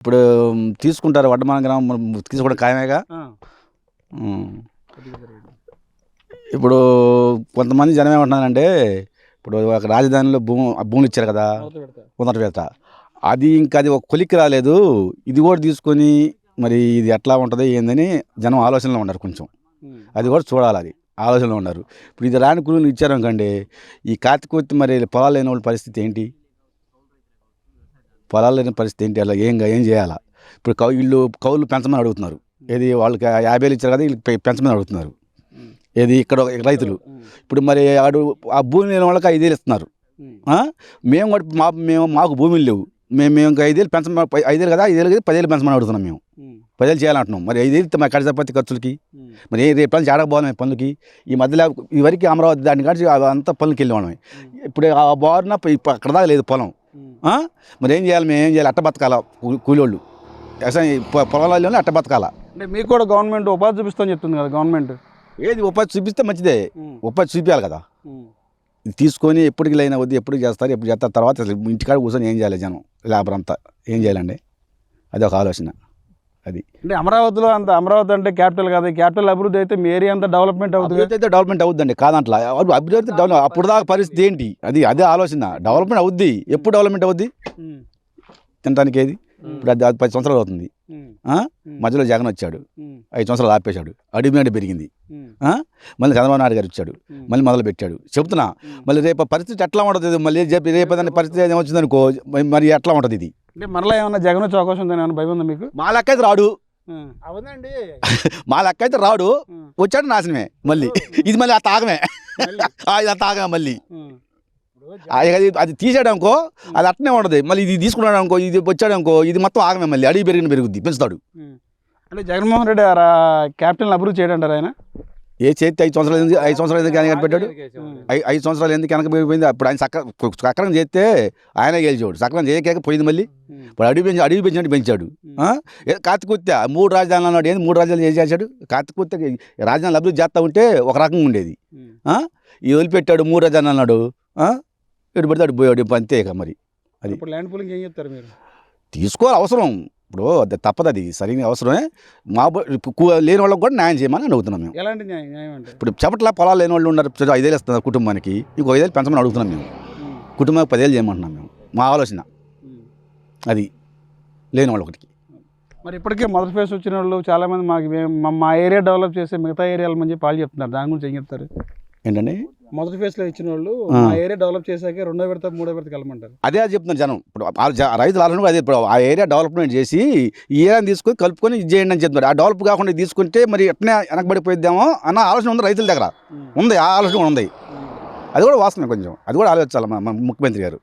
ఇప్పుడు తీసుకుంటారు వడ్డమాన గ్రామం తీసుకోవడం ఖాయమేగా. ఇప్పుడు కొంతమంది జనం ఏమంటున్నారంటే, ఇప్పుడు ఒక రాజధానిలో భూములు ఇచ్చారు కదా, పునర్వేత అది ఇంకా అది ఒక కొలిక్కి రాలేదు, ఇది కూడా తీసుకొని మరి ఇది ఎట్లా ఉంటుంది ఏందని జనం ఆలోచనలో ఉన్నారు. కొంచెం అది కూడా చూడాలి, అది ఆలోచనలో ఉన్నారు. ఇప్పుడు ఇది రాని కూలీలు ఇచ్చారనుకోండి, ఈ కార్తీకొత్తి మరి పొలాలు లేని వాళ్ళ పరిస్థితి ఏంటి? పొలాలు లేని పరిస్థితి ఏంటి? అలా ఏం చేయాలా? ఇప్పుడు కౌలు పెంచమని అడుగుతున్నారు. ఏది వాళ్ళకి 50,000 ఇచ్చారు కదా, వీళ్ళకి పెంచమని అడుగుతున్నారు. ఏది ఇక్కడ రైతులు ఇప్పుడు మరి ఆ భూమి లేని వాళ్ళకి 5,000 ఇస్తున్నారు. మేము కూడా మాకు భూములు లేవు, మేము ఇంకా 5,000 పెంచమని, 5,000 కదా, 5,000 కదా 10,000 పెంచమని అడుగుతున్నాం. మేము 10,000 చేయాలంటున్నాం. మరి 5,000 ఇస్తే మరి కడిసపత్తి ఖర్చులకి, మరి రేపు నుంచి ఆడకపోవాలి పనులకి. ఈ మధ్యలో ఈ వరకు అమరావతి దాని కాడి అంతా పనులకి వెళ్ళేవాళ్ళం. ఇప్పుడు ఆ బారున అక్కడ దాకా లేదు పొలం. మరి ఏం చేయాలి? మేము ఏం చేయాలి? అట్ట బతకాల కూలోళ్ళు, వ్యవసాయం పొలాల్లోనే అట్ట బతకాల. అంటే మీకు కూడా గవర్నమెంట్ ఉపాధి చూపిస్తామని చెప్తుంది కదా గవర్నమెంట్. ఏది ఉపాధి చూపిస్తే మంచిదే, ఉపాధి చూపించాలి కదా. ఇది తీసుకొని ఎప్పటికి లైన్ అవుద్ది, ఎప్పుడు చేస్తారు, ఎప్పుడు చేస్తారు, తర్వాత అసలు ఇంటికాడ కూర్చొని ఏం చేయాలి జనం, లేబర్ అంతా ఏం చేయాలండి? అది ఒక ఆలోచన. అది అంటే అమరావతిలో అమరావతి అంటే క్యాపిటల్ కాదు, క్యాపిటల్ అభివృద్ధి అయితే మీ ఏరియా అంతా డెవలప్మెంట్ అవుతుంది. అయితే డెవలప్మెంట్ అవుద్దండి, కాదంట్లా. అభివృద్ధి డెవలప్ అప్పుడు దాకా పరిస్థితి ఏంటి? అదే ఆలోచన. డెవలప్మెంట్ అవుద్ది, ఎప్పుడు డెవలప్మెంట్ అవుద్ది? తినడానికి ఏది? ఇప్పుడు అది 10 సంవత్సరాలు అవుతుంది. మధ్యలో జగన్ వచ్చాడు, 5 సంవత్సరాలు ఆపేశాడు, అడిగి మీద పెరిగింది. మళ్ళీ చంద్రబాబు నాయుడు గారు వచ్చాడు, మళ్ళీ మొదలు పెట్టాడు. చెప్తున్నా, మళ్ళీ రేపు పరిస్థితి ఎట్లా ఉంటుంది? మళ్ళీ రేపు దాని పరిస్థితి ఏమైనా వచ్చిందనుకో, మరి ఎట్లా ఉంటుంది ఇది? అంటే మరలా ఏమన్నా జగన్ వచ్చే అవకాశం ఉందని ఏమన్నా భయం ఉందా మీకు? మా లెక్క అయితే రాడు. అవునండి, మా లెక్క అయితే రాడు. వచ్చాడు నాశనమే. మళ్ళీ ఇది మళ్ళీ ఆ తాగమే, ఇది ఆ తాగమే. మళ్ళీ అది తీసాడనుకో, అది అట్నే ఉండదు. మళ్ళీ ఇది తీసుకున్నాడు అనుకో, ఇది వచ్చాడనుకో, ఇది మొత్తం ఆగమే. మళ్ళీ అడిగి పెరుగుద్ది, పెంచుతాడు. అంటే జగన్మోహన్ రెడ్డి క్యాపిటల్ అభివృద్ధి చేయడంటారు ఆయన. ఏ చేతి 5 సంవత్సరాలు ఎందుకు 5 సంవత్సరాలు ఎందుకు వెనక పెట్టాడు? 5 సంవత్సరాలు ఎందుకు వెనక పోయింది? అప్పుడు ఆయన సక్రమం చేస్తే ఆయన గెలిచాడు. సక్రమం చేయక పోయింది. మళ్ళీ ఇప్పుడు అడిగి పెంచినట్టు పెంచాడు. కార్తీకొత్త 3 రాజధానులు అన్నాడు. ఏంది 3 రాజధానులు ఏం చేశాడు? కార్తీకొత్త రాజధానులు అభివృద్ధి చేస్తూ ఉంటే ఒక రకంగా ఉండేది. ఇది వదిలిపెట్టాడు, 3 రాజధానులు అన్నాడు. ఎటు పడితే అటు పోయాడు. అంతే ఇక మరి. అది ఇప్పుడు ల్యాండ్ పూలింగ్ ఏం చెప్తారు మీరు? తీసుకోవాలి, అవసరం. ఇప్పుడు అది తప్పదు, అది సరైన అవసరమే. లేని వాళ్ళకి కూడా న్యాయం చేయమని అడుగుతున్నాం మేము. ఎలాంటి న్యాయం అంటే? ఇప్పుడు చెప్పట్లా పొలాలు లేని వాళ్ళు ఉన్నారు, 5,000 ఇస్తున్నారు కుటుంబానికి, ఇంకో 5,000 పెంచమని అడుగుతున్నాం మేము. కుటుంబానికి 10,000 చేయమంటున్నాం మేము. మా ఆలోచన అది, లేని వాళ్ళు ఒకటికి. మరి ఇప్పటికే మొదటి ఫేజ్ వచ్చిన వాళ్ళు చాలామంది మా ఏరియా డెవలప్ చేసే మిగతా ఏరియాల మంచి పాలు చెప్తున్నారు. దాని గురించి ఏం చెప్తారు? ఏంటండి? మొదటి ఫేజ్లో ఇచ్చిన వాళ్ళు మా ఏరియా డెవలప్ చేశాక 2వ విడత 3వ విడతకి వెళ్ళమంటారు. అదే చెప్తున్నారు జనం. ఇప్పుడు రైతులు ఆలోచన అదే. ఇప్పుడు ఆ ఏరియా డెవలప్మెంట్ చేసి ఈ ఏరియాని తీసుకొని కలుపుకొని ఇది చేయండి అని చెప్తున్నారు. ఆ డెవలప్ కాకుండా తీసుకుంటే మరి ఎట్నే వెనకబడిపోయిద్దామో అన్న ఆలోచన ఉంది రైతుల దగ్గర. ఉంది, ఆ ఆలోచన ఉంది. అది కూడా వాస్తవమే. కొంచెం అది కూడా ఆలోచించాలి మన ముఖ్యమంత్రి గారు.